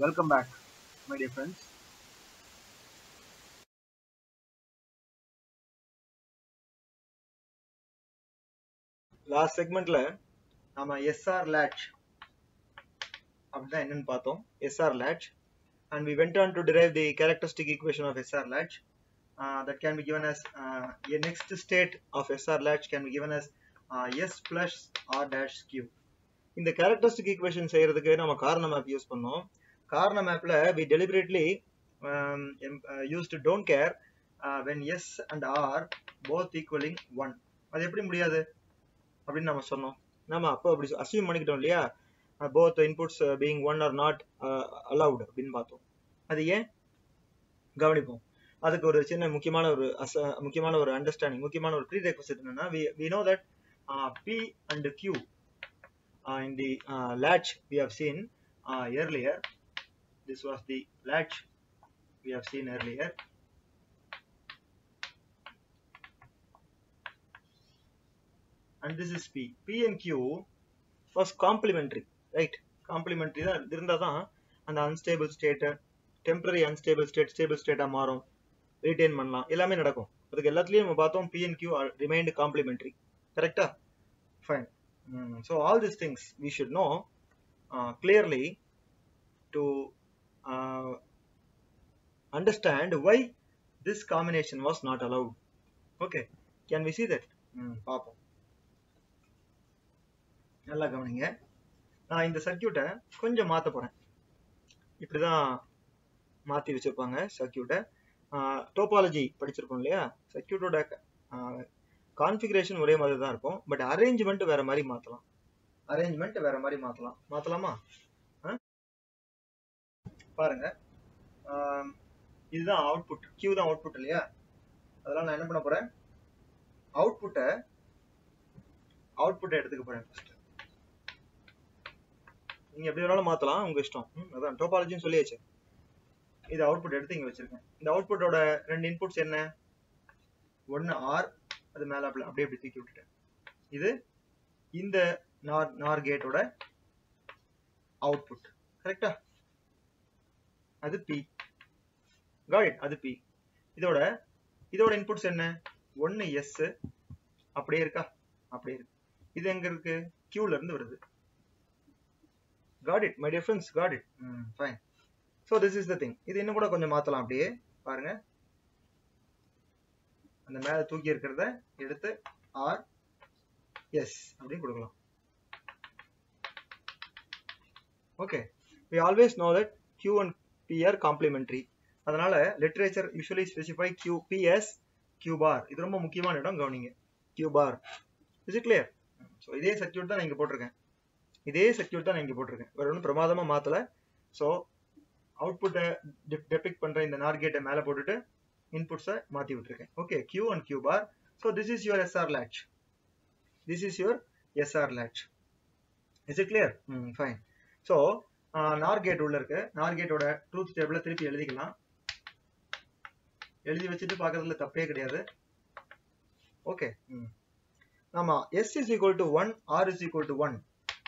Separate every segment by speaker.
Speaker 1: Welcome back, my dear friends. Last segmentல நாம SR latch அப்படின்னா என்னன்னு பார்த்தோம். SR latch, and we went on to derive the characteristic equation of SR latch. That can be given as a next state of SR latch can be given as S plus R dash Q. இந்த characteristic equation செய்யறதுக்கு நம்ம காரண map use பண்ணோம். காரண மேப்ல we deliberately used don't care when S and R both equaling 1. அது எப்படி முடியாது அப்படின்னு நம்ம சொன்னோம். நம்ம அப்போ அப்படி அசியூம் பண்ணிக்கிட்டோம் இல்லையா, both inputs being 1 or not allowed அப்படின்னு பார்த்தோம். அது ஏன் கவனிப்போம். அதுக்கு ஒரு சின்ன முக்கியமான ஒரு அண்டர்ஸ்டாண்டிங், முக்கியமான ஒரு ப்ரீரெக்விசிட் என்னன்னா, we know that P and Q in the latch we have seen earlier. This was the latch we have seen earlier. And this is P. P and Q was complementary, right? Complementary தான் இருந்தா தான் அந்த unstable state, temporary unstable state, stable state மாறும், retain பண்ணலாம், எல்லாமே நடக்கும். அதுக்கு எல்லாத்துலயும் நம்ம பார்த்தோம் P and Q remained complementary. Correctா? Fine. So all these things we should know clearly to understand why this combination was not allowed. Okay, can we see that? பார்ப்போம். நல்லா கவனிங்க. நான் இந்த சர்க்கியூட்டை கொஞ்சம் மாற்ற போறேன். இப்படிதான் மாற்றி வச்சிருப்பாங்க சர்க்கியூட்டை. டோபாலஜி படிச்சிருக்கோம் இல்லையா, சர்க்கியூட்டோட கான்ஃபிகரேஷன் ஒரே மாதிரி தான் இருக்கும், பட் அரேஞ்ச்மெண்ட் வேற மாதிரி மாற்றலாம். மாற்றலாமா? பாருங்க, இதுதான் அவுட்புட், Q தான் அவுட்புட் இல்லையா. அதெல்லாம் நான் என்ன பண்ண போறேன், அவுட்புட்டை எடுத்துக்க போறேன். ஃபர்ஸ்ட் நீங்க எப்படி வேணாலும் மாத்தலாம், உங்க இஷ்டம். அதான் டோபாலஜின்னு சொல்லியாச்சு. இது அவுட்புட் எடுத்து இங்க வச்சிருக்கேன். இந்த அவுட்புட்டோட ரெண்டு இன்புட்ஸ் என்ன, ஒன்னு ஆர், அது மேல அப்படியே தூக்கி விட்டுட்டேன். இது இந்த நார் கேட்டோட அவுட்புட். கரெக்டா? அது P. காட் இட், அது P. இதோட இன்புட்ஸ் என்ன, ஒன்னு எஸ், அப்படியே இருக்கா, அப்படியே இருக்கு. இது எங்க இருக்கு, Qல இருந்து வருது. Got it, my dear friends, got it. Fine. So this is the thing. இது இன்னும் கூட கொஞ்சம் மாத்தலாம். அப்படியே பாருங்க, அந்த மேல தூக்கி இருக்கிறத எடுத்து R S அப்படி கொடுக்கலாம். Okay, we always know that Q and P are complementary. அதனால literature usually specify P as Q bar. இது ரொம்ப முக்கியமான இடம், கவனிங்க. Q bar. Is it clear? So இதே சர்க்யூட் தான் நான் இங்க போட்டிருக்கேன். வேற ஒன்றும் பிரமாதமா மாத்தல. ஸோ அவுட்புட்டை டெபிக்ட் பண்ற இந்த நார் கேட்டை மேல போட்டுட்டு இன்புட்ஸை மாத்தி விட்டுருக்கேன். Okay, Q and Q bar. So this is your SR latch. Is it clear? Fine. So NOR gate உள்ள இருக்கு. நார் கேட்டோட ட்ரூத் டேபிள திருப்பி எழுதிக்கலாம். எழுதி வச்சுட்டு பார்க்கறதுல தப்பே கிடையாது. ஓகே, நாம S is equal to 1, R is equal to 1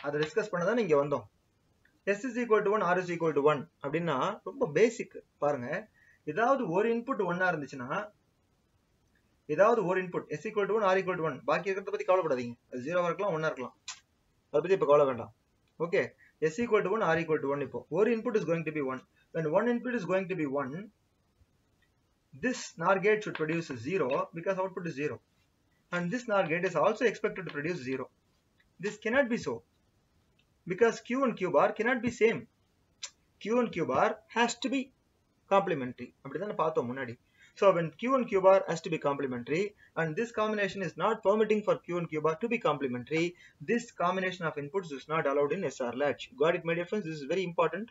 Speaker 1: அதை டிஸ்கஸ் பண்ணதான் இங்க வந்தோம். S is equal to 1, R is equal to 1 அப்படின்னா ரொம்ப பேசிக். பாருங்க, ஏதாவது ஒரு இன்புட் ஒன்னா இருந்துச்சுன்னா, ஏதாவது ஒரு input S equal to 1, R equal to 1, பாக்கி இருக்கிறத பத்தி கவலைப்படாதீங்க. அது 0 இருக்கலாம், 1 இருக்கலாம், அதை பத்தி இப்ப கவலை வேண்டாம். Okay, S equal to 1, R equal to 1. இப்போ ஒரு input is going to be 1. When one input is going to be 1, this NOR gate should produce 0 because output is 0. And this NOR gate is also expected to produce 0. This cannot be so, because Q and Q bar cannot be same. Q and Q bar has to be complementary. அப்படிதான் பார்த்தோம் முன்னாடி. So when Q and Q bar has to be complementary, and this combination is not permitting for Q and Q bar to be complementary, this combination of inputs is not allowed in SR latch. Got it, my dear friends? This is very important.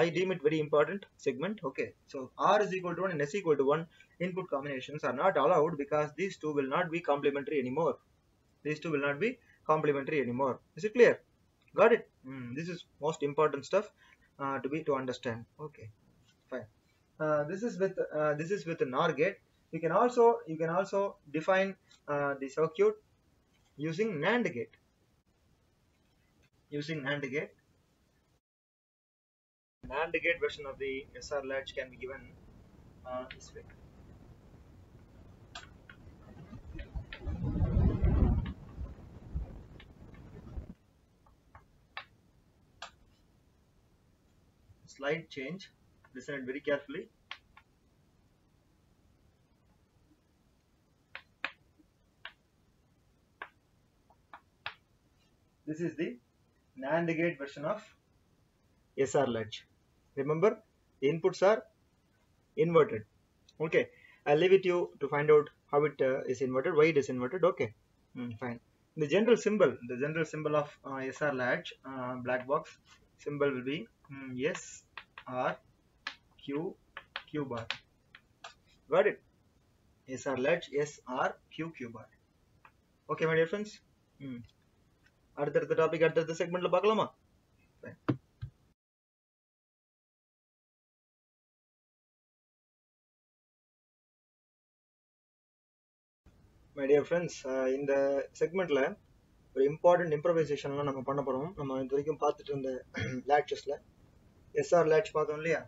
Speaker 1: I deem it very important segment. Okay, so R is equal to 1 and S equal to 1 input combinations are not allowed because these two will not be complementary anymore. Is it clear? Got it? This is most important stuff to understand. Okay, fine. This is with the NOR gate. You can also define the circuit using NAND gate. NAND gate version of the SR latch can be given this way. Slide change. Listen it very carefully. This is the NAND gate version of SR latch. Remember, the inputs are inverted. Okay, I'll leave it to you to find out how it is inverted, why it is inverted. Okay, fine. The general symbol of SR latch black box symbol will be S R Q Q bar. Got it? SR latch S R Q Q bar. Okay, my dear friends. அடுத்த topic அடுத்த செக்மெண்ட்ல பார்க்கலாமா? My dear friends, இந்த செக்மெண்ட்ல ஒரு important இம்ப்ரவைசேஷன்லாம் நம்ம பண்ண போறோம். நம்ம இது வரைக்கும் பார்த்துட்டு இருந்த latchesல எஸ்ஆர் latch பார்த்தோம் இல்லையா?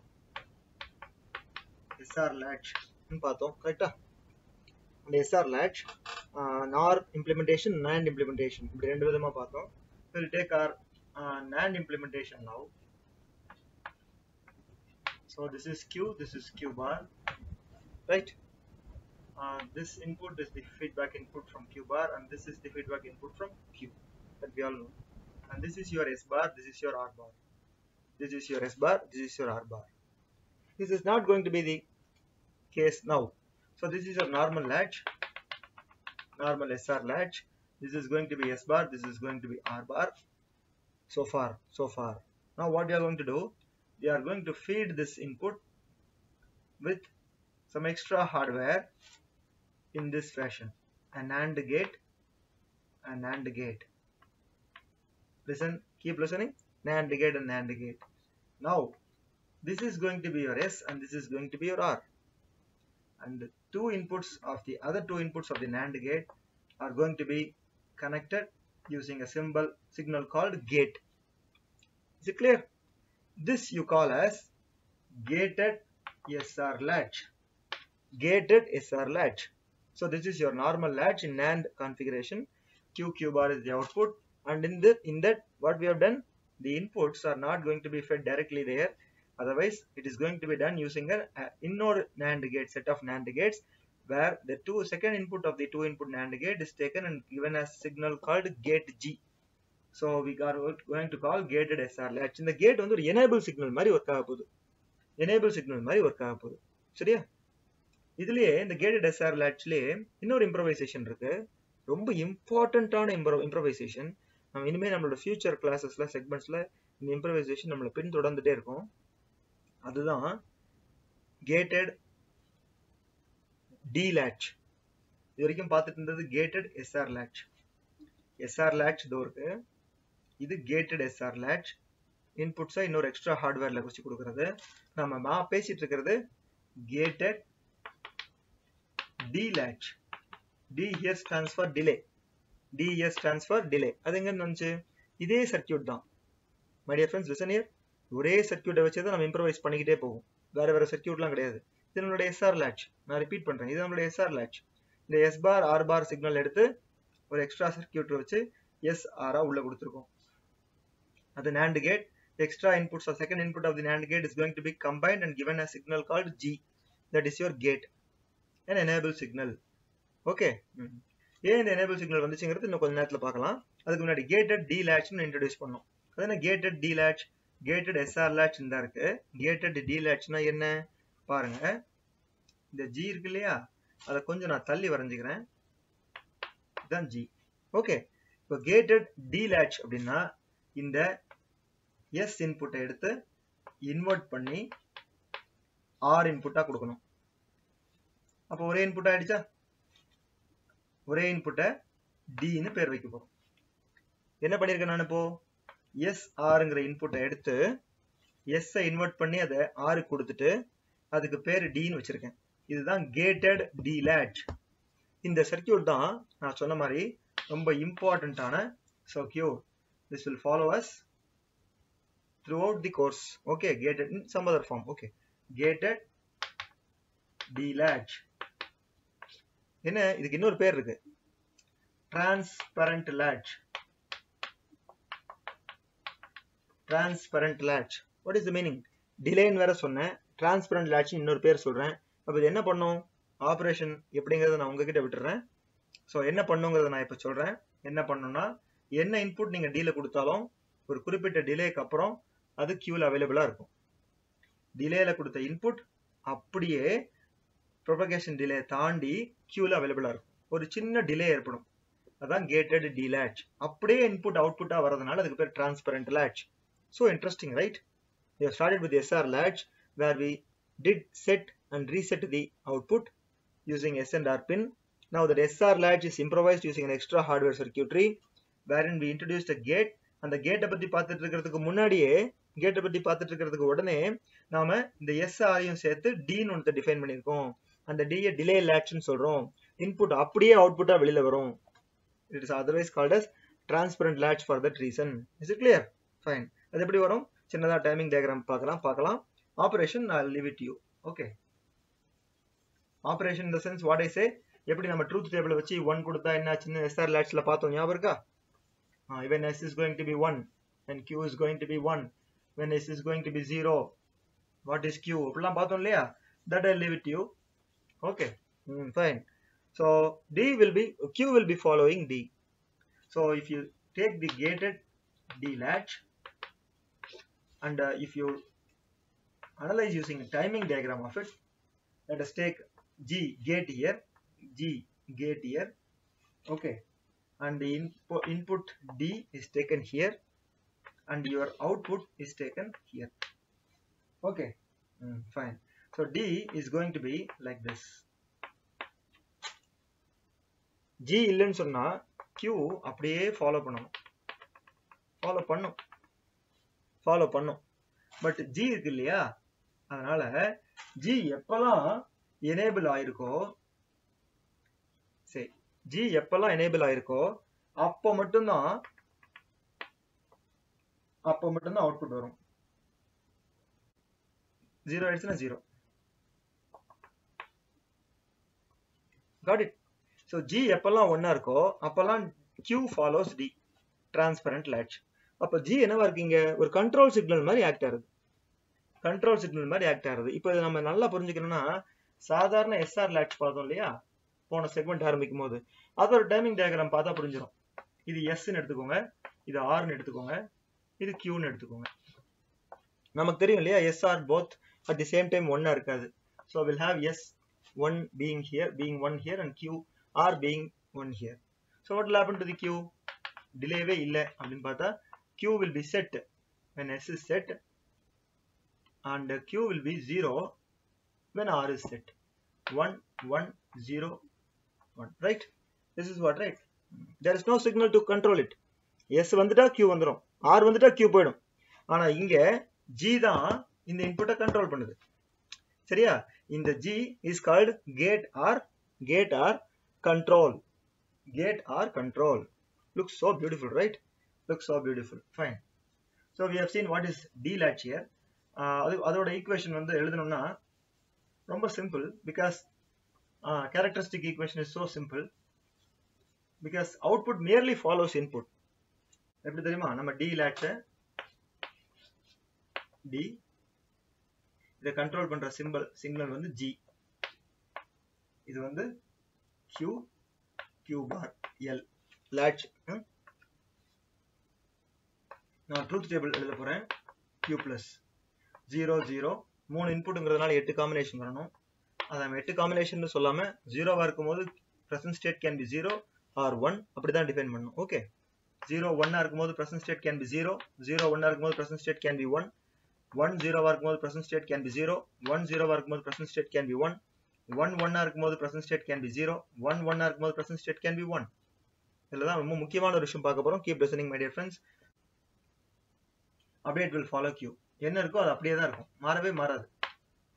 Speaker 1: எஸ்ஆர் latch பார்த்தோம், கரெக்டா? அந்த SR latch NOR implementation, NAND implementation இப்படி ரெண்டு விதமா பார்த்தோம். We'll take our NAND implementation now. So this is Q, this is Q bar, right? This input is the feedback input from Q bar, and this is the feedback input from Q, that we all know. And this is your S bar, this is your R bar. This is your S bar, this is your R bar. This is not going to be the case now. So this is your normal latch, normal SR latch. This is going to be S bar, this is going to be R bar. So far. Now what we are going to do, we are going to feed this input with some extra hardware in this fashion. A NAND gate, a NAND gate. Listen, keep listening. NAND gate and NAND gate. Now this is going to be your S and this is going to be your R. And the two inputs of the other two inputs of the NAND gate are going to be connected using a signal called gate. Is it clear? This you call as gated SR latch. Gated SR latch. So this is your normal latch in NAND configuration. Q bar is the output, and in that what we have done, the inputs are not going to be fed directly there. Otherwise, it is going to be done using an inner NAND gate, set of NAND gates, where the second input of the two input NAND gate is taken and given a signal called gate G. So we are going to call gated SR latch. இந்த gate வந்து ஒரு enable signal மாதிரி work ஆக போகுது. Enable signal மாதிரி work ஆக போகுது. சரியா? இதுலயே இந்த gated SR latchலயே இன்னொரு improvisation இருக்கு. ரொம்ப இம்பார்ட்டன்ட்டான improvisation. நம்ம இனிமே நம்மளோட ஃபியூச்சர் கிளாஸஸ்ல செக்மெண்ட்ஸ்ல இந்த improvisation நம்மள பின்தொடர்ந்துட்டே இருக்கும். அதுதான் gated D latch. இது வரைக்கும் பார்த்துட்டு இருந்தது gated SR latch. SR latch இதோ இருக்கு. இது gated SR latch. இன்புட்ஸா இன்னொரு எக்ஸ்ட்ரா ஹார்ட்வேர்ல வச்சு கொடுக்கிறது. நம்ம பேசிட்டு இருக்கிறது gated D latch. D here stands for delay. D here stands for delay. அது எங்க வந்துச்சு? இதே சர்க்யூட் தான். My dear friends, listen here. ஒரே சர்க்யூட்டை வச்சு தான் நம்ம இம்ப்ரோவைஸ் பண்ணிக்கிட்டே போகும். வேற சர்க்யூட்லாம் கிடையாது. இது நம்மளோட SR latch. நான் ரிப்பீட் பண்றேன். இது நம்மளோட SR latch. இந்த S bar R bar signal எடுத்து ஒரு எக்ஸ்ட்ரா சர்க்யூட் வச்சு SR உள்ள கொடுத்திருக்கோம். அது NAND gate. The extra inputs or second input of the NAND gate is going to be combined and given a signal called G. That is your gate. An enable signal. Okay. ஏன் இந்த enable signal வந்துச்சுங்கிறது இன்னும் கொஞ்ச நேரத்துல பார்க்கலாம். அதுக்கு முன்னாடி gated D latch னு introduce பண்ணோம். அதான gated D latch, gated SR latch இந்த இருக்கு. gated D latch னா என்ன? பாருங்க. இந்த G இருக்கு இல்லையா? அத கொஞ்சம் நான் தள்ளி வரைஞ்சிக்கிறேன். இதுதான் G. ஓகே. இப்போ gated D latch அப்படின்னா இந்த S இன்புட்டை எடுத்து இன்வெர்ட் பண்ணி R இன்புட்டா கொடுக்கணும். அப்போ ஒரே இன்புட் ஆயிடுச்சா? ஒரே இன்புட்டை D ன்னு பேர் வைக்க போறோம். என்ன பண்ணிருக்கேன் நான் இப்போ? SRங்கிற இன்புட்டை எடுத்து S ஐ இன்வெர்ட் பண்ணி அதை R கொடுத்துட்டு அதுக்கு பேர் D ன்னு வச்சிருக்கேன். இதுதான் gated D latch. இந்த சர்க்யூட் தான் நான் சொன்ன மாதிரி ரொம்ப இம்பார்ட்டன்ட்டான circuit. This will follow us throughout the course. Okay, gated in some other form. Okay, gated delatch. என்ன இதுக்கு இன்னொரு பேர் இருக்கு, transparent latch. Transparent latch. What is the meaning? Delay ன்னு வேற சொன்னேன், transparent latch இன்னொரு பேர் சொல்றேன். அப்ப இது என்ன பண்ணும், ஆபரேஷன் எப்படிங்கறத நான் உங்ககிட்ட விட்டுறேன். சோ என்ன பண்ணுங்கிறத நான் இப்ப சொல்றேன். என்ன பண்ணனும்னா, என்ன இன்புட் நீங்க D ல கொடுத்தாலும் ஒரு குறிப்பிட்ட டிலேக்கு அப்புறம் அது Q ல அவைலபிளா இருக்கும். டிலேல கொடுத்த இன்புட் அப்படியே propagation delay தாண்டி Q ல அவைலபிளா இருக்கும். ஒரு சின்ன டிலே ஏற்படும், அதான் gated delatch. அப்படியே இன்புட் அவுட்புட்டா வரதுனால அதுக்கு பேர் transparent latch. So interesting, right? We have started with the SR latch where we did set and reset the output using S and R pin. Now that SR latch is improvised using an extra hardware circuitry wherein we introduced a gate. அந்த கேட்டை பத்தி பார்த்துட்டு இருக்கிறதுக்கு முன்னாடியே, கேட்டை பத்தி பார்த்துட்டு இருக்கிறதுக்கு உடனே நாம இந்த SR-ஐயும் சேர்த்து D-ன்னு ஒன்று டிஃபைன் பண்ணியிருக்கோம். அந்த D-யை டிலே latch-ன்னு சொல்றோம். இன்புட் அப்படியே அவுட்புட்டா வெளியில வரும். It is otherwise called as transparent latch for that reason. Is it clear? Fine. அது எப்படி வரும், சின்னதா டைமிங் டயக்ராம் பார்க்கலாம். Operation I'll leave it to you. Okay. Operation in the sense what I say, எப்படி நம்ம ட்ரூத் டேபிள் வச்சு 1 கொடுத்தா என்ன ஆச்சுன்னு SR latch-ல பார்த்தோம், ஞாபகம் இருக்கா? When S is going to be 1 and Q is going to be 1, when S is going to be 0, what is Q? அப்படிலாம் பார்த்தோம் இல்லையா? That I'll leave it to you. Okay. Fine. So Q will be following D. So if you take the gated D latch and if you analyze using a timing diagram of it, let us take G gate here, okay, and the input D is taken here and your output is taken here. Okay. Fine. So D is going to be like this. G இல்லைன்னு சொன்னா Q அப்படியே follow பண்ணும். But G இருக்கு இல்லையா, அதனால G எப்பெல்லாம் enable ஆயிருக்கோ, சரி, G எப்பெல்லாம் எனேபிள் ஆயிருக்கோ அப்போ மட்டும்தான் அவுட்புட் வரும். 0 ஆயிடுச்சுன்னா 0. Got it? So G எப்பெல்லாம் 1 இருக்கோ அப்பெல்லாம் Q follows D, transparent latch. அப்ப G என்னவா இருக்கீங்க, ஒரு கண்ட்ரோல் சிக்னல் மாதிரி ஆக்ட் ஆகுது. இப்போ நம்ம நல்லா புரிஞ்சுக்கணும்னா, சாதாரண SR latch பார்த்தோம் இல்லையா போன செக்மெண்ட் ஆரம்பிக்கும் போது, அதோட டைமிங் டயக்ராம் பார்த்தா புரிஞ்சிடும். இது S-ன்னு எடுத்துக்கோங்க, இது R-ன்னு எடுத்துக்கோங்க, இது Q-ன்னு எடுத்துக்கோங்க. நமக்கு தெரியும் இல்லையா, SR both at the same time 1 இருக்காது. So we'll have S1 being 1 here and QR being 1 here. So what will happen to the Q? Delay இல்ல அப்படின்னு பார்த்தா Q will be set when S is set and Q will be 0 when R is set. 1 1 0 1, right? This is what, right? There is no signal to control it. S வந்துட்டா Q வந்துரும், R வந்துட்டா Q போயிடும். ஆனா இங்க G தான் இந்த இன்புட்டை control பண்ணுது. சரியா? இந்த G is called gate or control. Looks so beautiful, right? Looks so beautiful. Fine. So we have seen what is D latch here. அதோட ஈக்குவேஷன் வந்து எழுதணும்னா ரொம்ப simple, because characteristic equation is so simple because output merely follows input. எப்படி தெரியுமா, நம்ம D latch D, இதை control பண்ற signal வந்து G, இது வந்து Q bar L latch. நான் ட்ரூத் டேபிள் எழுத போறேன். Q plus 0 0 3 இன்புட்ங்கிறதுனால 8 காம்பினேஷன் வரணும். அதை 8 காம்பினேஷன் சொல்லாம 0வா இருக்கும்போது present state can be 0 or 1 அப்படிதான் டிஃபைன் பண்ணணும். ஓகே, 0 1 இருக்கும்போது present state can be 0, 0 1 இருக்கும்போது present state can be 1, 1 0வா இருக்கும்போது present state can be 0, 1 0வா இருக்கும்போது present state can be 1, 1 1 இருக்கும்போது present state can be 0, 1 1 இருக்கும்போது present state can be 1. இதுல தான் ரொம்ப முக்கியமான ஒரு விஷயம் பார்க்க போறோம். Keep listening my dear friends. Update will follow Q. என்ன இருக்கோ அது அப்படியே தான் இருக்கும், மாறவே மாறாது.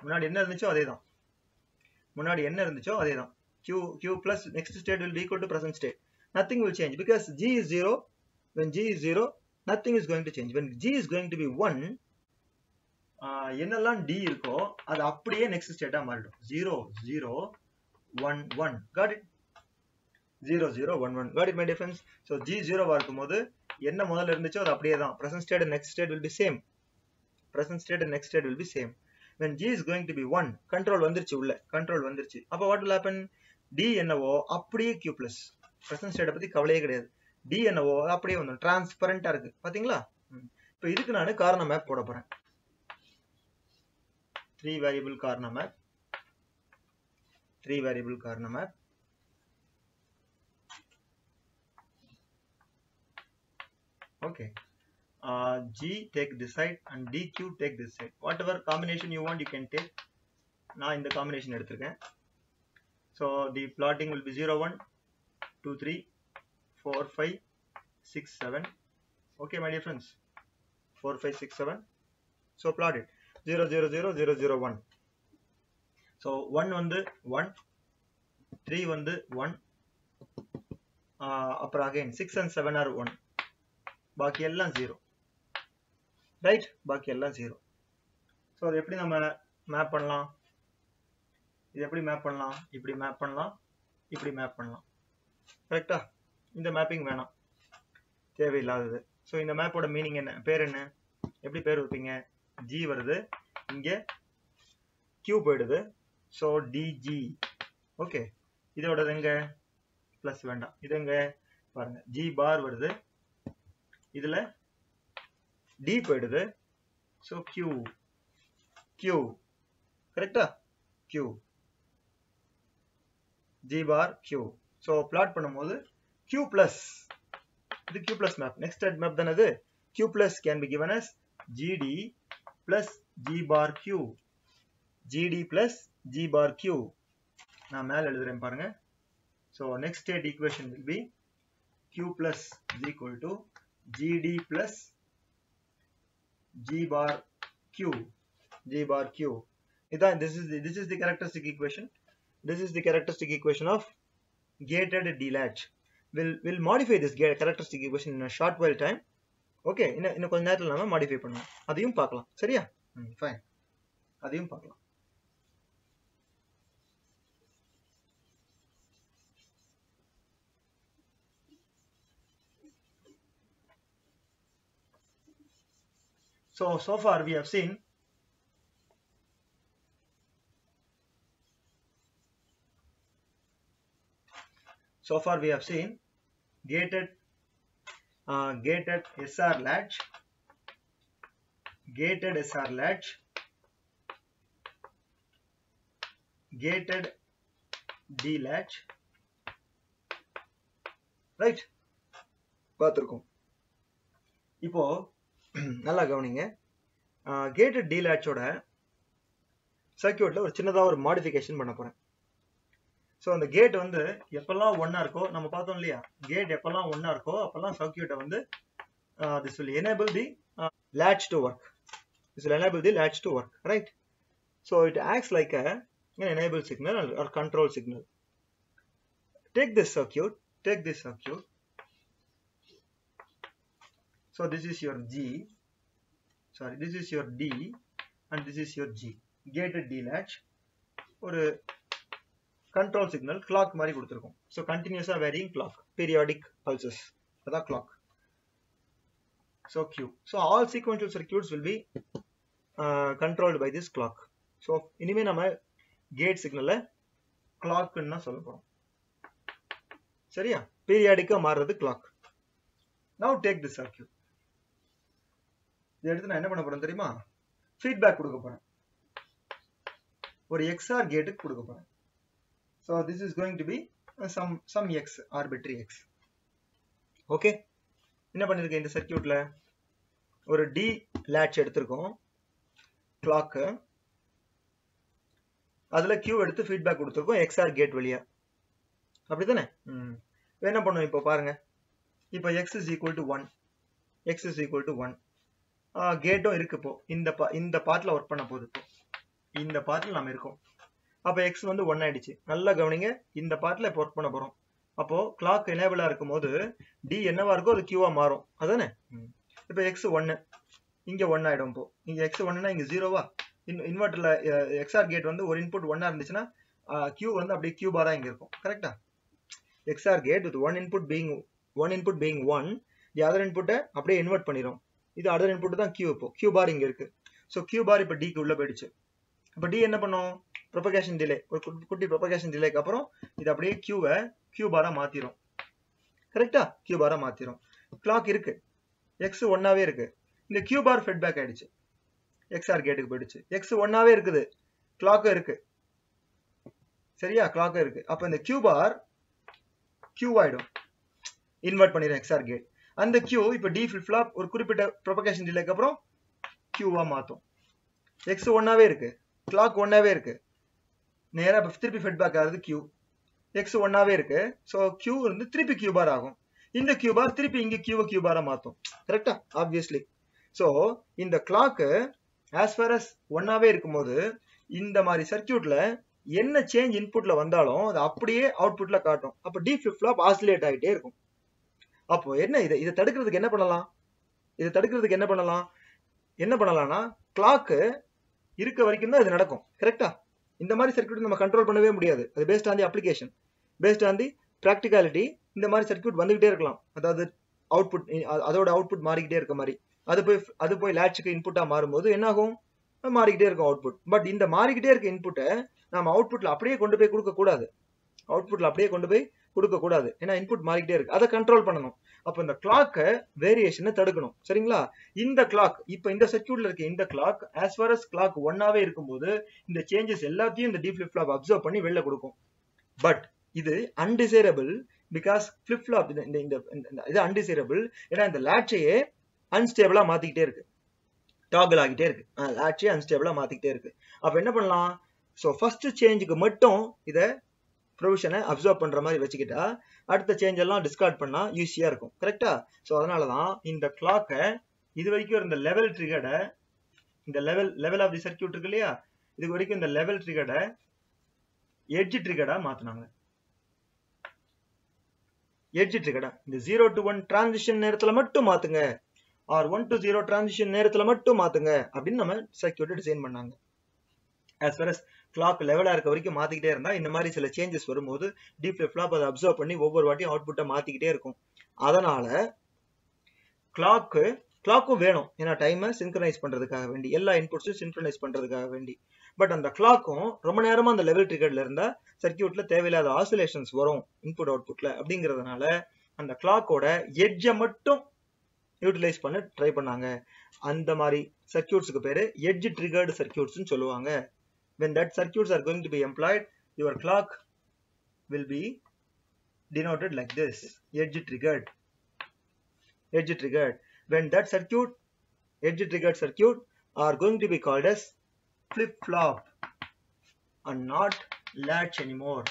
Speaker 1: முன்னாடி என்ன இருந்துச்சோ அதே தான். Q plus next state will be equal to present state. Nothing will change because G is 0. When G is 0, nothing is going to change. When G is going to be 1, என்னெல்லாம் D இருக்கோ அது அப்படியே next state மாறிடும். 0 0 1 1. Got it? 0 0 1 1. Got it my dear friends? So G 0 இருக்கும்போது என்ன முதல்ல இருந்துச்சோ அது அப்படியே தான். Present state and next state will be same. Present state and next state will be same. When G is going to be 1, control வந்துருச்சு உள்ள. Control வந்துருச்சு. அப்ப what will happen? D என்னவோ அப்படியே Q plus. Present state பத்தி கவலையே கிடையாது. D என்னவோ அப்படியே வந்து டிரான்ஸ்பரண்டா இருக்கு. பாத்தீங்களா? இப்போ இதுக்கு நான் கார்னர் மேப் போட போறேன். 3 variable corner map. 3 variable corner map. Okay. G take this side and DQ take this side. Whatever combination you want, you can take. Now in the combination எடுத்துருக்கேன். So the plotting will be 0 1 2 3 4 5 6 7. Okay my dear friends. 4 5 6 7. So plot it. 0 0 0 0 0 1. So 1 வந்து 1, 3 வந்து 1, அப்புறம் again 6 and 7 are 1. பாக்கி எல்லாம் 0. Right, பாக்கி எல்லாம் 0. So அது எப்படி நம்ம மேப் பண்ணலாம்? இது எப்படி மேப் பண்ணலாம்? இப்படி மேப் பண்ணலாம், இப்படி மேப் பண்ணலாம். கரெக்டா? இந்த மேப்பிங் வேணாம், தேவையில்லாதது. ஸோ இந்த மேப்போட மீனிங் என்ன, பேர் என்ன, எப்படி பேர் வைப்பீங்க? G வருது, இங்கே Q போயிடுது. So DG. ஓகே, இதோட எங்க பிளஸ் வேண்டாம், இது எங்க பாருங்க, G பார் வருது, இதுல D போயிடுது. ஸோ Q கரெக்டா? Q G bar Q. So plot பண்ணும்போது Q plus, இது Q plus map, next map தானே இது. Q plus can be given as GD plus G bar Q. GD plus G bar Q. நான் மேல எழுதுறேன் பாருங்க. So next state equation will be Q plus is equal to GD plus G bar Q. G bar Q. This is the characteristic equation. This is the characteristic equation of gated delatch. We'll modify this characteristic equation in a short while time. Okay, இன்னும் கொஞ்ச நேரத்துல நாம modify பண்ணுவோம். அதையும் பார்க்கலாம். சரியா? Fine. அதையும் பார்க்கலாம். So far we have seen gated SR latch, gated SR latch, gated D latch, right? பார்த்திருக்கோம். இப்போ நல்லா கவனிங்க, கேட்டட் டி லேட்சோட சர்க்யூட்ல ஒரு சின்னதா ஒரு மாடிஃபிகேஷன் பண்ண போறேன். ஸோ அந்த கேட் வந்து எப்பெல்லாம் ஒன்னா இருக்கோ, நம்ம பார்த்தோம் இல்லையா, கேட் எப்பெல்லாம் ஒன்னா இருக்கோ அப்பெல்லாம் சர்க்யூட்டை வந்து this will enable the latch to work. This will enable the latch to work, right? So it acts like an enable signal or control signal. Take this circuit. So this is your G, sorry, this is your D and this is your G. Gated D latch. ஒரு control signal clock மாதிரி கொடுத்திருக்கோம். So continuous varying clock, periodic pulses. அதான் clock. So Q. So all sequential circuits will be controlled by this clock. So இனிமே நம்ம gate signal clock ன்னு சொல்ல போறோம். சரியா? periodic மாறுறது clock. Now take the circuit. இதை எடுத்து நான் என்ன பண்ண போறேன் தெரியுமா? ஃபீட்பேக் கொடுக்க போறேன், ஒரு XR கேட்டுக்கு கொடுக்க போறேன். So this is going to be some X, arbitrary X. Okay, என்ன பண்ணிருக்கேன் இந்த சர்க்யூட்ல? ஒரு D latch எடுத்திருக்கோம், கிளாக், அதுல Q எடுத்து ஃபீட்பேக் கொடுத்திருக்கோம் XR கேட் வழியா, அப்படிதானே? என்ன பண்ணுவோம் இப்போ பாருங்க. இப்போ X is equal to 1, X is equal to 1. கேட்டும் இருக்கு. இப்போ இந்த பார்ட்ல ஒர்க் பண்ண போகுது. இப்போ இந்த பார்ட்ல நாம இருக்கோம். அப்ப X வந்து 1 ஆயிடுச்சு. நல்லா கவனிங்க, இந்த பார்ட்ல இப்போ ஒர்க் பண்ண போறோம். அப்போ கிளாக் எனேபிளா இருக்கும்போது D என்னவா இருக்கோ அது Qவா மாறும், அதானே? இப்போ எக்ஸ் 1 இங்க 1 ஆயிடும். இப்போ இங்க எக்ஸ் 1னா இங்க 0வா? இன்வெர்டர்ல எக்ஸ்ஆர் கேட் வந்து ஒரு இன்புட் 1 இருந்துச்சுன்னா Q வந்து அப்படியே Q பாரா இங்க இருக்கும். கரெக்ட்டா? XOR gate with one input being 1, the other input அப்படியே இன்வெர்ட் பண்ணிரும். இது other input தான் Q. இப்போ Q bar இங்க இருக்கு. So Q bar இப்போ D க்கு உள்ள போயிடுச்சு. இப்போ D என்ன பண்ணும்? propagation delay, ஒரு குட்டி propagation delayக்கு அப்புறம் இது அப்படியே Q-வை Q bar மாத்திரும். கரெக்ட்டா? Q bar மாத்திரும். clock இருக்கு. X 1ஆவே இருக்கு. இந்த Q bar feedback ஆயிடுச்சு. XOR கேட்டுக்கு போயிடுச்சு. X 1ஆவே இருக்குது. clock இருக்கு. சரியா? clock இருக்கு. அப்ப இந்த Q bar Q ஆயிடும். இன்வெர்ட் பண்ணிரும் XOR கேட். அந்த Q இப்போ D flip flop ஒரு குறிப்பிட்ட propagation delayக்கு அப்புறம் Q-வா மாத்தும். X 1ஆவே இருக்கு. clock 1ஆவே இருக்கு. நேரா திருப்பி ஃபீட்பேக் ஆகுது Q. X 1ஆவே இருக்கு. சோ Q வந்து திருப்பி Q bar ஆகும். இந்த Q bar திருப்பி இங்க Q bar மாத்தும். கரெக்ட்டா? obviously. சோ இந்த clock as far as 1ஆவே இருக்கும்போது இந்த மாதிரி சர்க்யூட்ல என்ன சேஞ்ச் இன்புட்ல வந்தாலும் அது அப்படியே அவுட்புட்ல காட்டும். அப்ப D flip flop ஆசிலேட் ஆயிட்டே இருக்கும். அப்போ என்ன இதை தடுக்கிறதுக்கு என்ன பண்ணலாம்? இதை தடுக்கிறதுக்கு என்ன பண்ணலாம்? என்ன பண்ணலாம்னா கிளாக் இருக்க வரைக்கும் தான் இது நடக்கும். கரெக்ட்டா? இந்த மாதிரி சர்க்யூட் நம்ம கண்ட்ரோல் பண்ணவே முடியாது. அது based on the application, based on the practicality. இந்த மாதிரி சர்க்யூட் வந்துகிட்டே இருக்கலாம். அதாவது அவுட்புட் அதோட அவுட்புட் மாறிக்கிட்டே இருக்க மாதிரி அது போய் லேட்சுக்கு இன்புட்டா மாறும்போது என்ன ஆகும்? மாறிக்கிட்டே இருக்கும் அவுட்புட். பட் இந்த மாறிக்கிட்டே இருக்க இன்புட்டை நம்ம அவுட்புட்ல அப்படியே கொண்டு போய் கொடுக்க கூடாது. அவுட்புட்ல அப்படியே கொண்டு போய் கொடுக்க கூடாது. ஏன்னா இன்புட் மாறிக்கிட்டே இருக்கு. அதை கண்ட்ரோல் பண்ணணும். அப்ப இந்த கிளாக் வேரியேஷனை தடுக்கணும். சரிங்களா? இந்த கிளாக் இப்ப இந்த சர்க்யூட்ல இருக்க இந்த clock as far as clock 1ஆவே இருக்கும்போது இந்த சேஞ்சஸ் எல்லாத்தையும் இந்த D flip flop அப்சர்வ் பண்ணி வெளில கொடுக்கும். பட் இது அன்டிசைரபிள் பிகாஸ் flip flop இது அன்டிசைரபிள். ஏன்னா இந்த லேட்சையே அன்ஸ்டேபிளா மாத்திக்கிட்டே இருக்கு. டாகிள் ஆகிட்டே இருக்கு. லேட்சையே அன்ஸ்டேபிளா மாத்திக்கிட்டே இருக்கு. அப்ப என்ன பண்ணலாம்? சோ ஃபர்ஸ்ட் சேஞ்சுக்கு மட்டும் இத ப்ரொவிஷனை அப்சர்வ் பண்ற மாதிரி வச்சுக்கிட்டா அடுத்த சேஞ்ச் எல்லாம் டிஸ்கார்ட் பண்ணா ஈஸியா இருக்கும். கரெக்ட்டா? சோ அதனாலதான் இந்த கிளாக்கை இது வரைக்கும் இருந்த லெவல் ட்ரிகர்டை இந்த லெவல் ஆஃப் தி சர்க்யூட் இருக்கு இல்லையா, இது வரைக்கும் இந்த லெவல் ட்ரிகர்டை எட்ஜ் ட்ரிகர்டா மாத்தினாங்க. எட்ஜ் ட்ரிகர்டா இந்த 0 to 1 டிரான்சிஷன் நேரத்துல மட்டும் மாத்துங்க, ஆர் 1 to 0 டிரான்சிஷன் நேரத்துல மட்டும் மாத்துங்க அப்படின்னு நம்ம சர்க்யூட்டை டிசைன் பண்ணாங்க. as far as கிளாக் லெவலா இருக்க வரைக்கும் மாத்திக்கிட்டே இருந்தா இந்த மாதிரி சில சேஞ்சஸ் வரும்போது D flip flop அதை அப்சர்வ் பண்ணி ஒவ்வொரு வாட்டியும் அவுட்புட்டை மாத்திக்கிட்டே இருக்கும். அதனால கிளாக்கும் வேணும். ஏன்னா டைமை சின்க்ரனைஸ் பண்றதுக்காக வேண்டி, எல்லா இன்புட்ஸும் சின்க்ரனைஸ் பண்றதுக்காக வேண்டி. பட் அந்த கிளாக்கும் ரொம்ப நேரமா அந்த லெவல் ட்ரிகர்ட்ல இருந்தா சர்க்யூட்ல தேவையில்லாத ஆசிலேஷன்ஸ் வரும் இன்புட் அவுட்புட்ல. அப்படிங்கிறதுனால அந்த கிளாக்கோட எட்ஜை மட்டும் யூட்டிலைஸ் பண்ண ட்ரை பண்ணாங்க. அந்த மாதிரி சர்க்யூட்ஸ்க்கு பேரு எட்ஜ் ட்ரிகர்டு சர்க்யூட்ஸ்னு சொல்லுவாங்க. When that circuits are going to be employed, your clock will be denoted like this, edge triggered. When that circuit, edge triggered circuit, are going to be called as flip flop and not latch anymore.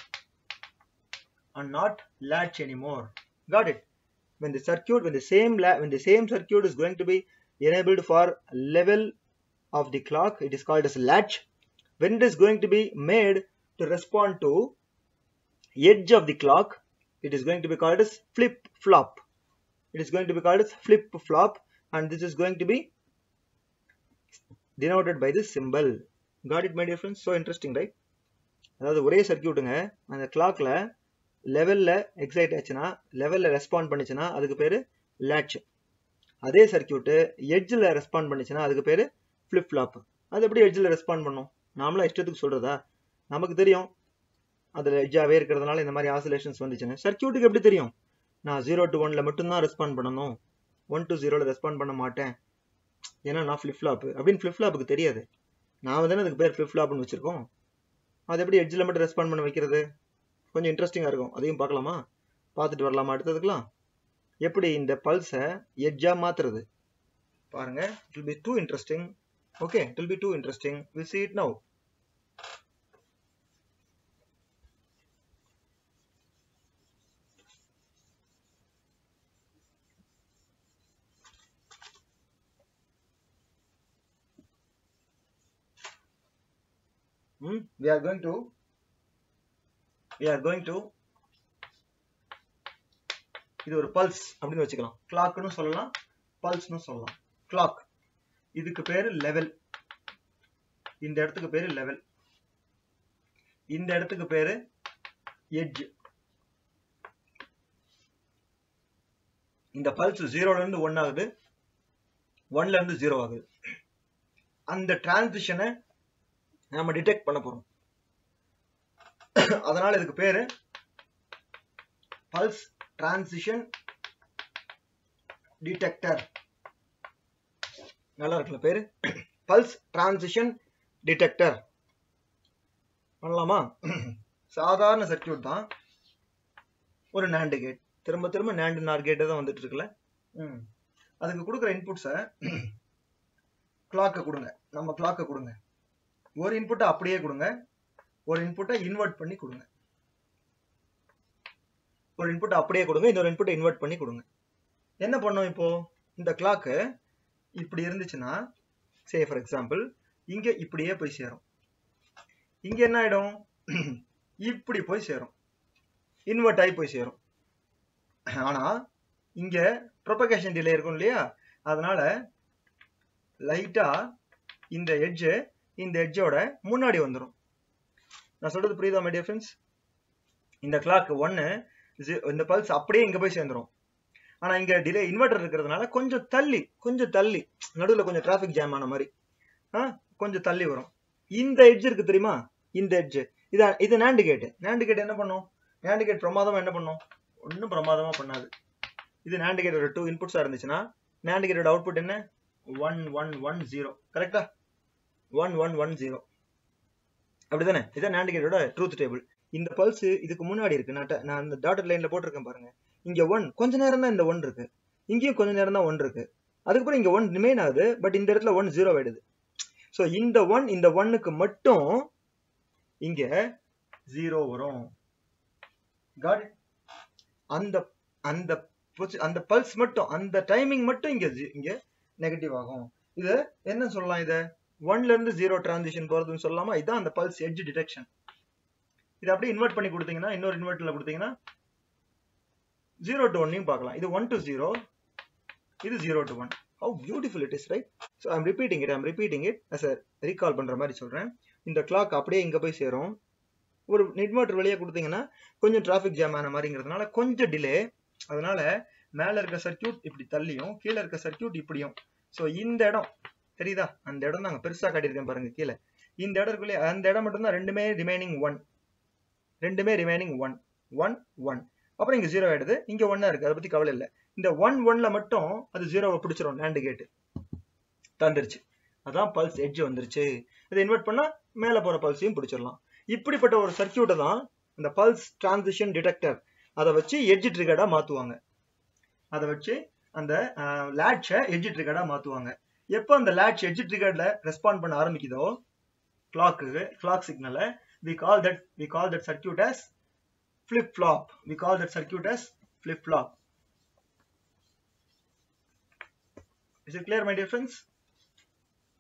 Speaker 1: Got it? When the same circuit is going to be enabled for level of the clock, it is called as latch. When it is going to be made to respond to edge of the clock, it is going to be called as flip flop. And this is going to be denoted by this symbol. Got it, my dear friends? So interesting, right? அதாவது ஒரே சர்க்யூட்டுங்க, அந்த கிளாக்ல லெவல்ல excite ஆச்சுன்னா, லெவல்ல respond பண்ணுச்சுன்னா அதுக்கு பேரு லேட்ச். அதே சர்க்யூட் எட்ஜில் ரெஸ்பாண்ட் பண்ணுச்சுன்னா அதுக்கு பேரு flip flop. அது எப்படி எட்ஜில் ரெஸ்பாண்ட் பண்ணும்? நாமளா இஷ்டத்துக்கு சொல்றதா? நமக்கு தெரியும் அதுல எட்ஜாவே இருக்கிறதுனால இந்த மாதிரி ஆசிலேஷன்ஸ் வந்துச்சுன்னு. சர்க்யூட்டுக்கு எப்படி தெரியும்? நான் 0 to 1ல மட்டும்தான் ரெஸ்பாண்ட் பண்ணணும், 1 to 0ல ரெஸ்பாண்ட் பண்ண மாட்டேன், ஏன்னா நான் flip flop அப்படின்னு flip flopக்கு தெரியாது. நான் தானே அதுக்கு பேர் flip flopனு வச்சிருக்கோம். அது எப்படி எட்ஜில் மட்டும் ரெஸ்பாண்ட் பண்ண வைக்கிறது? கொஞ்சம் இன்ட்ரெஸ்டிங்கா இருக்கும். அதையும் பார்க்கலாமா? பார்த்துட்டு வரலாமா அடுத்ததுக்கலாம்? எப்படி இந்த பல்ஸை எட்ஜா மாத்துறது பாருங்க. It will be too interesting. Okay, it will be too interesting. We'll see it now. We are going to இது ஒரு பல்ஸ் அப்படின்னு வச்சுக்கலாம். கிளாக்னு சொல்லலாம், பல்ஸ்னு சொல்லலாம். கிளாக் இதுக்கு பேரு லெவல், இந்த இடத்துக்கு பேரு லெவல், இந்த இடத்துக்கு பேரு எட்ஜ். இந்த பல்ஸ் 0ல இருந்து 1 ஆகுது, 1ல இருந்து 0 ஆகுது. அந்த டிரான்சிஷனை நாம டிடெக்ட் பண்ண போறோம். அதனால இதுக்கு பேரு பல்ஸ் டிரான்சிஷன் டிடெக்டர். நல்லா இருக்குல்ல பேரு, பல்ஸ் டிரான்சிஷன் டிடெக்டர். பண்ணலாமா? சாதாரண சர்க்யூட் தான், ஒரு NAND கேட். திரும்ப திரும்ப NAND NOR கேட் தான் வந்துட்டு இருக்குல்ல. அதுக்கு கொடுக்குற இன்புட்ஸை கிளாக்கை கொடுங்க, நம்ம கிளாக்கை கொடுங்க. ஒரு இன்புட்டை அப்படியே கொடுங்க, ஒரு இன்புட்டை இன்வெர்ட் பண்ணி கொடுங்க. ஒரு இன்புட்டை அப்படியே கொடுங்க, இன்னொரு இன்புட்டை இன்வெர்ட் பண்ணி கொடுங்க. என்ன பண்ணோம் இப்போ? இந்த கிளாக்கு இப்படி இருந்துச்சுன்னா, சே ஃபார் எக்ஸாம்பிள் இங்க இப்படியே போய் சேரும். இங்க என்ன ஆயிடும்? இப்படி போய் சேரும், இன்வெர்ட் ஆகி போய் சேரும். ஆனா இங்க ப்ரொபகேஷன் டிலே இருக்கும் இல்லையா, அதனால லைட்டா இந்த எட்ஜ் இந்த எட்ஜோட முன்னாடி வந்துடும். நான் சொல்றது புரியுதா மை டியர் ஃப்ரெண்ட்ஸ்? இந்த கிளாக் 1 இந்த பல்ஸ் அப்படியே இங்க போய் சேர்ந்துரும். ஆனா இங்க டிலே இன்வெர்டர் இருக்கிறதுனால கொஞ்சம் தள்ளி நடுவில் கொஞ்சம் டிராபிக் ஜாம் ஆன மாதிரி கொஞ்சம் தள்ளி வரும். இந்த எட்ஜ் இருக்கு தெரியுமா, இந்த எட்ஜ், இது NAND கேட். NAND கேட் என்ன பண்ணும்? NAND கேட் பிரமாதமா என்ன பண்ணும்? ஒன்றும் பிரமாதமா பண்ணாது. இது NAND கேட்டோட 2 இன்புட்ஸா இருந்துச்சுன்னா NAND கேட்டோட அவுட்புட் என்ன? 1 1 1 0. கரெக்டா? 1 1 1 0 அப்படிதானே? இதான் NAND கேட்டோட ட்ரூத் டேபிள். இந்த பல்ஸ் இதுக்கு முன்னாடி இருக்கு, நான் அந்த டாட்டட் லைன்ல போட்டிருக்கேன் பாருங்க. இங்க 1 கொஞ்ச நேரம் தான் இந்த 1 இருக்கு, இங்கேயும் கொஞ்ச நேரம் தான் 1 இருக்கு. அதுக்கப்புறம் இங்க 1 ரிமைன் ஆகுது, பட் இந்த இடத்துல 1 0 ஆயிடுது. ஸோ இந்த 1க்கு மட்டும் இங்க 0 வரும். Got it? அந்த பல்ஸ் மட்டும், அந்த டைமிங் மட்டும் இங்க நெகட்டிவ் ஆகும். இது என்ன சொல்லலாம்? இத 1ல இருந்து 0 டிரான்சிஷன் போறதுன்னு சொல்லலாமா? இதுதான் அந்த பல்ஸ் எட்ஜ் டிடெக்ஷன். இது அப்படியே இன்வெர்ட் பண்ணி கொடுத்தீங்கன்னா, இன்னொரு இன்வெர்ட்டர்ல கொடுத்தீங்கன்னா 0 to 1 பார்க்கலாம். இது 1 to 0, இது 0 to 1. How beautiful it is, right? So I'm repeating it as a recall பண்ற மாதிரி சொல்றேன். இந்த கிளாக் அப்படியே இங்க போய் சேரும். ஒரு இன்வெர்ட்டர் வழியா கொடுத்தீங்கன்னா கொஞ்சம் டிராபிக் ஜாம் ஆன மாதிரிங்கிறதுனால கொஞ்சம் டிலே. அதனால மேல இருக்க சர்க்யூட் இப்படி தள்ளியும், கீழே இருக்க சர்க்யூட் இப்படியும். ஸோ இந்த இடம் தெரியுதா? அந்த இடம் தான் பெருசா காட்டியிருக்கேன் பாருங்க கீழே. இந்த இடத்துக்குள்ளே அந்த இடம் மட்டும் தான் ரெண்டுமே ரிமைனிங் 1. அப்புறம் இங்க 0 ஆயிடுது, இங்க 1 இருக்கு, அதை பத்தி கவலை இல்லை. இந்த 1 1ல மட்டும் அது 0வை பிடிச்சிரும். NAND கேட் தந்துருச்சு, அதான் பல்ஸ் எட்ஜ் வந்துருச்சு. இதை இன்வெர்ட் பண்ணா மேல போற பல்ஸையும் பிடிச்சிடலாம். இப்படிப்பட்ட ஒரு சர்க்யூட்டை தான் இந்த பல்ஸ் டிரான்சிஷன் டிடெக்டர், அதை வச்சு எட்ஜ் ட்ரிகர்டா மாத்துவாங்க. அதை வச்சு அந்த லேட்சை எட்ஜ் ட்ரிகர்டா மாத்துவாங்க. எப்போ அந்த லேட்ச் எட்ஜ் ட்ரிகர்ட்ல ரெஸ்பாண்ட் பண்ண ஆரம்பிக்குதோ கிளாக் சிக்னலை, we call that circuit as flip flop. Is it clear, my dear friends?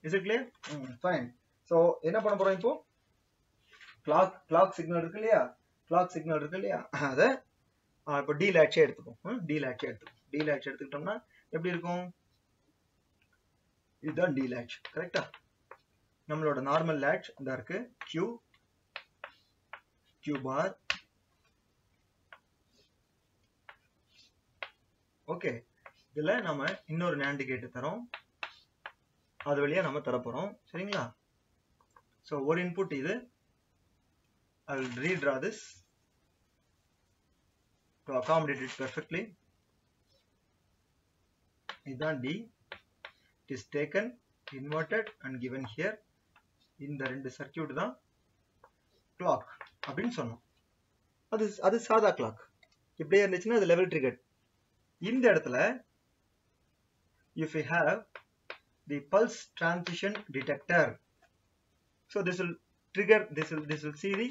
Speaker 1: Is it clear? Fine. So என்ன பண்ண போறோம் இப்போ? கிளாக் சிக்னல் இருக்கு இல்லையா, அதை இப்போ டி லேட்சே எடுத்துக்கும். டி லேட்ச் எடுத்துக்கிட்டோம்னா எப்படி இருக்கும்? இதுதான் டி லேட்ச். கரெக்டா? நம்மளோட நார்மல் லேட்ச் இந்த இருக்கு, Q bar. ஓகே, இதுல நம்ம இன்னொரு NAND கேட் தரோம், அது வழியா நம்ம தரப்போறோம். சரிங்களா? ஸோ ஒரு இன்புட் இது. I will redraw this to accommodate it perfectly. இதுதான் D. It is taken, inverted and given here. இந்த ரெண்டு சர்க்யூட் தான் கிளாக் அப்படின்னு சொன்னோம். அது சாதா கிளாக். இப்படியே இருந்துச்சுன்னா அது லெவல் ட்ரிகர்ட். இந்த இடத்துல if we have the pulse transition detector, so this will trigger, this will see the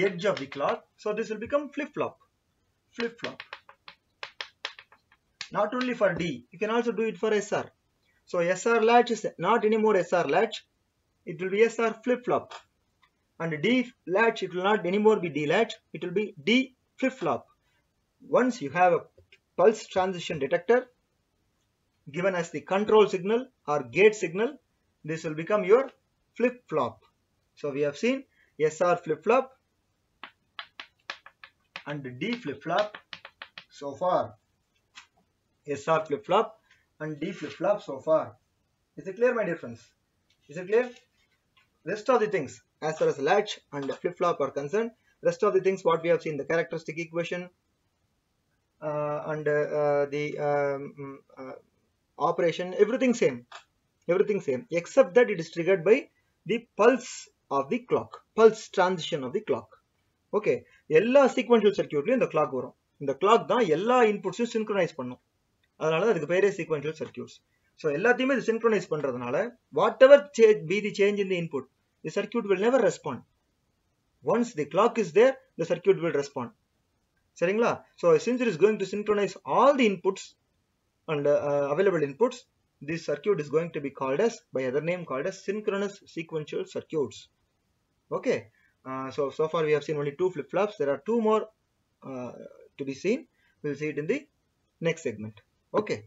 Speaker 1: edge of the clock, so this will become flip flop. Not only for D, you can also do it for SR. So SR latch is not anymore SR latch, it will be SR flip flop. And D latch, it will not anymore be D latch, it will be D flip flop. Once you have a pulse transition detector, given as the control signal or gate signal, this will become your flip-flop. So we have seen SR flip-flop and D flip-flop so far. SR flip-flop and D flip-flop so far. Is it clear, my dear friends? Is it clear? Rest of the things, as far as latch and flip-flop are concerned, rest of the things what we have seen, the characteristic equation and the operation, everything same, except that it is triggered by the pulse of the clock, pulse transition of the clock. Okay, எல்லா sequential circuitலயும் இந்த clock வரும். இந்த clock தான் எல்லா inputs synchronize பண்ணும். அதனால அதுக்கு பேரே sequential circuits. So எல்லாத்தையுமே இது synchronize பண்றதுனால whatever be the change in the input, the circuit will never respond. Once the clock is there, the circuit will respond. சரிங்களா? So since it is going to synchronize all the inputs and available inputs, this circuit is going to be called as, by other name called as synchronous sequential circuits. Okay, so far we have seen only 2 flip-flops. There are 2 more to be seen. We will see it in the next segment. Okay.